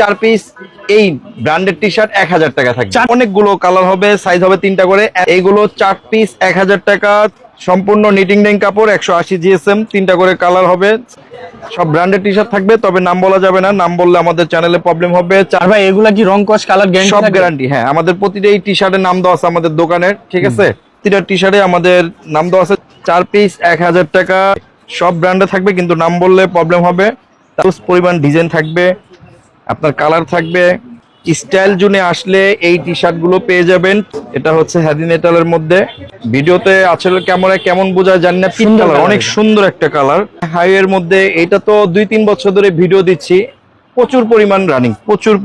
4 piece এই branded T-shirt 1000 টাকা থাকবে। অনেকগুলো কালার হবে, সাইজ হবে 3টা করে। এইগুলো 4 পিস 1000 টাকা, সম্পূর্ণ নিটিং ডাইং কাপড়, 180 জিএসএম, 3টা করে কালার হবে। সব ব্র্যান্ডেড টি-শার্ট থাকবে, তবে নাম বলা যাবে না, নাম বললে আমাদের চ্যানেলে প্রবলেম হবে। আর ভাই এগুলা কি রং কস কালার গ্যারান্টি? সব গ্যারান্টি। হ্যাঁ, আমাদের প্রতিটা এই টি-শার্টের নাম দেওয়া আছে আমাদের দোকানের, ঠিক আছে? প্রতিটা টি-শার্টে আমাদের নাম দেওয়া আছে। 4 পিস 1000 টাকা, সব ব্র্যান্ডে থাকবে, কিন্তু নাম বললে প্রবলেম হবে। পরিমাণ ডিজাইন থাকবে, আপনার কালার থাকবে। স্টাইল জোনে আসলে এই টি শার্ট গুলো পেয়ে যাবেন। এটা হচ্ছে হেভি মেটালের মধ্যে। ভিডিওতে আসলে ক্যামেরায় কেমন বোঝা জানি না, পিঙ্ক কালার, অনেক সুন্দর একটা কালার। হাইওয়ের মধ্যে এটা তো 2-3 বছর ধরে ভিডিও দিচ্ছি, প্রচুর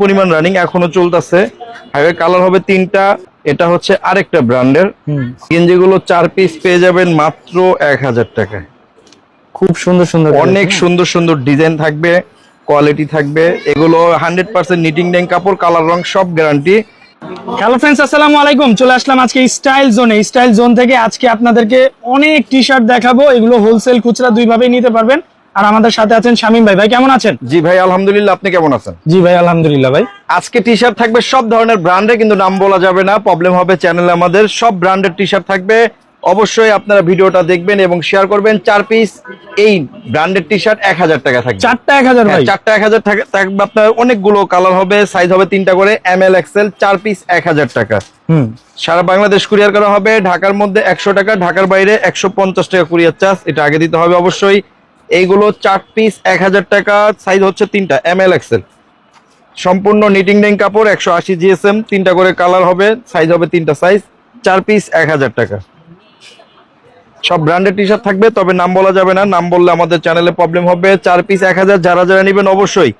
পরিমাণ রানিং এখনো চলতেছে। হাইওয়ে কালার হবে 3টা। এটা হচ্ছে আরেকটা ব্র্যান্ডের গেঞ্জিগুলো 4 পিস পেয়ে যাবেন মাত্র 1000 টাকায়। খুব সুন্দর সুন্দর, অনেক সুন্দর সুন্দর ডিজাইন থাকবে, কোয়ালিটি থাকবে। এগুলো 100% নিটিং ডাইং কাপড়, কালার রং সব গ্যারান্টি। হ্যালো ফ্রেন্ডস, আসসালামু আলাইকুম। চলে আসলাম আজকে স্টাইল জোনে। স্টাইল জোন থেকে আজকে আপনাদেরকে অনেক টি শার্ট দেখাবো। এগুলো হোলসেল খুচরা দুইভাবেই নিতে পারবেন। আর আমাদের সাথে আছেন শামীম ভাই। ভাই কেমন আছেন? জি ভাই, আলহামদুলিল্লাহ। আপনি কেমন আছেন? জি ভাই, আলহামদুলিল্লাহ। ভাই আজকে টি শার্ট থাকবে সব ধরনের ব্র্যান্ডে, কিন্তু নাম বলা যাবে না, প্রবলেম হবে চ্যানেলে। আমাদের সব ব্র্যান্ডের টি শার্ট থাকবে। অবশ্যই আপনারা ভিডিওটা দেখবেন এবং শেয়ার করবেন। 4 পিস এই ব্র্যান্ডেড টি শার্ট 1000 টাকা থাকবে। 4টা 1000 ভাই? 4টা 1000 থাকবে। আপনার অনেকগুলো কালার হবে, সাইজ হবে 3টা করে, ML XL। 4 পিস 1000 টাকা। সারা বাংলাদেশ কুরিয়ার করা হবে। ঢাকার মধ্যে 100 টাকা, ঢাকার বাইরে 150 টাকা কুরিয়ার চার্জ, এটা আগে দিতে হবে অবশ্যই। এইগুলো 4 পিস 1000 টাকা, সাইজ হচ্ছে 3টা, ML XL। সম্পূর্ণ নিটিং ডাইং কাপড়, 180 জিএসএম, 3টা করে কালার হবে, সাইজ হবে 3টা সাইজ। 4 পিস 1000 টাকা। সব ব্র্যান্ডেড টি শার্ট থাকবে, তবে নাম বলা যাবে না, নাম বললে আমাদের চ্যানেলে প্রবলেম হবে। 4 পিস 1000। যারা যারা নেবেন অবশ্যই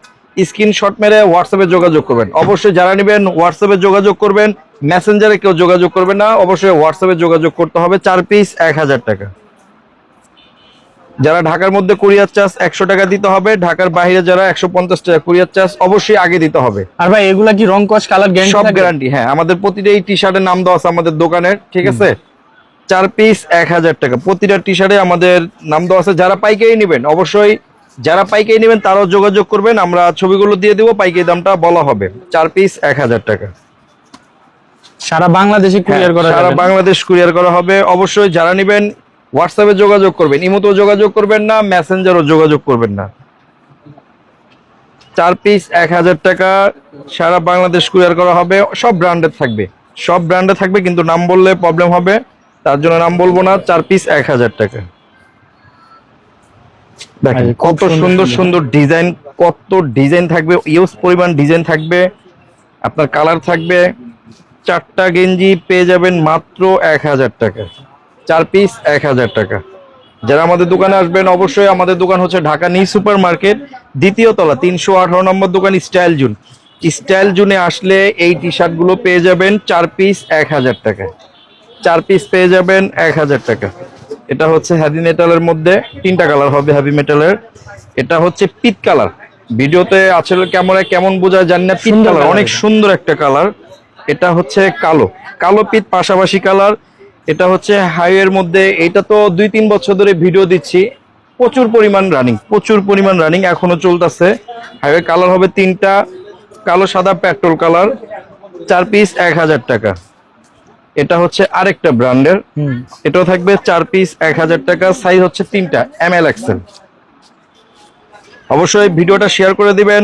স্ক্রিনশট মেরে হোয়াটসঅ্যাপে যোগাযোগ করবেন। অবশ্যই যারা নেবেন হোয়াটসঅ্যাপে যোগাযোগ করবেন, মেসেঞ্জারে কেউ যোগাযোগ করবেন না, অবশ্যই হোয়াটসঅ্যাপে যোগাযোগ করতে হবে। 4 পিস 1000 টাকা। যারা ঢাকার মধ্যে কুরিয়ার চার্জ 100 টাকা দিতে হবে, ঢাকার বাইরে যারা 150 টাকা কুরিয়ার চার্জ অবশ্যই আগে দিতে হবে। আর ভাই এগুলা কি রং কস কালার গ্যারান্টি? সব গ্যারান্টি। হ্যাঁ, আমাদের প্রতিটা এই টি শার্টের নাম দেওয়া আছে আমাদের দোকানের, ঠিক আছে? 4 পিস 1000 টাকা, প্রতিটা টি শার্টে আমাদের নাম দেওয়া আছে। যারা পাইকারি নেবেন অবশ্যই, যারা পাইকারি নেবেন তারাও যোগাযোগ করবেন, আমরা ছবিগুলো দিয়ে দেবো, পাইকারি দামটা বলা হবে। 4 পিস 1000 টাকা। সারা বাংলাদেশে কুরিয়ার করা যাবে? সারা বাংলাদেশ কুরিয়ার করা হবে। অবশ্যই যারা নেবেন হোয়াটসঅ্যাপে যোগাযোগ করবেন, ইমোতেও যোগাযোগ করবেন না, মেসেঞ্জারও যোগাযোগ করবেন না। 4 পিস 1000 টাকা, সারা বাংলাদেশ কুরিয়ার করা হবে। সব ব্র্যান্ডের থাকবে, সব ব্র্যান্ডে থাকবে, কিন্তু নাম বললে প্রবলেম হবে, তার জন্য নাম বলবো না। 4 পিস 1000 টাকা। দেখেন কত সুন্দর সুন্দর ডিজাইন, কত ডিজাইন থাকবে, ইউজ পরিমাণ ডিজাইন থাকবে, আপনার কালার থাকবে। 4টা গেঞ্জি পেয়ে যাবেন মাত্র 1000 টাকা। 4 পিস 1000 টাকা। যারা আমাদের দোকানে আসবেন অবশ্যই, আমাদের দোকান হচ্ছে ঢাকা নিউ সুপার মার্কেট, 2য় তলা, 318 নম্বর দোকান, স্টাইল জোন। স্টাইল জোনে আসলে এই টি শার্ট গুলো পেয়ে যাবেন 4 পিস 1000 টাকা। 4 পিস পেয়ে যাবেন 1000 টাকা। এটা হচ্ছে হেভি মেটালের মধ্যে, 3টা কালার হবে হেভি মেটালের। এটা হচ্ছে পিট কালার, ভিডিওতে আসলে ক্যামেরায় কেমন বোঝা জানি না, পিট কালার, অনেক সুন্দর একটা কালার। এটা হচ্ছে কালো পিট পাশাপাশি কালার। এটা হচ্ছে হাইওয়ের মধ্যে। এটা তো 2-3 বছর ধরে ভিডিও দিচ্ছি, প্রচুর পরিমাণ রানিং এখনো চলতেছে। হাইওয়ে কালার হবে 3টা, কালো সাদা পেট্রোল কালার। 4 পিস 1000 টাকা। এটা হচ্ছে আরেকটা ব্র্যান্ডের, এটাও থাকবে 4 পিস 1000 টাকা, সাইজ হচ্ছে 3টা, ML XL। অবশ্যই ভিডিওটা শেয়ার করে দিবেন।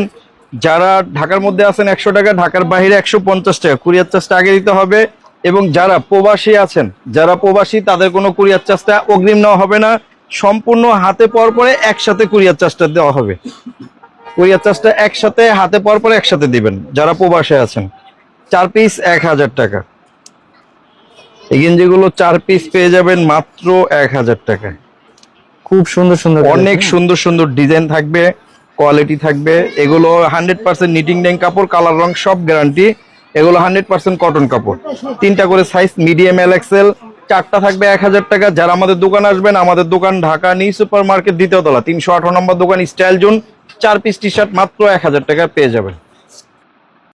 যারা ঢাকার মধ্যে আছেন 100 টাকা, ঢাকার বাইরে 150 টাকা কুরিয়ার চার্জটা আগে দিতে হবে। এবং যারা প্রবাসী আছেন, যারা প্রবাসী, তাদের কোনো কুরিয়ার চার্জটা অগ্রিম নেওয়া হবে না, সম্পূর্ণ হাতে পাওয়ার পরে একসাথে কুরিয়ার চার্জটা দেওয়া হবে। কুরিয়ার চার্জটা একসাথে হাতে পাওয়ার পরে একসাথে দিবেন যারা প্রবাসে আছেন। 4 পিস 1000 টাকা। এই গেঞ্জিগুলো 4 পিস পেয়ে যাবেন মাত্র 1000 টাকায়। খুব সুন্দর সুন্দর, অনেক সুন্দর সুন্দর ডিজাইন থাকবে, কোয়ালিটি থাকবে। এগুলো 100% নিটিং ডাইং কাপড়, কালার রং সব গ্যারান্টি। এগুলো 100% কটন কাপড়। 3টা করে সাইজ, মিডিয়াম, ML XL। 4টা থাকবে 1000 টাকা। যারা আমাদের দোকান আসবেন, আমাদের দোকান ঢাকা নিউ সুপার মার্কেট, 2য় তলা, 318 নম্বর দোকান, style zone. 4 piece T shirt মাত্র 1000 টাকা পেয়ে যাবেন।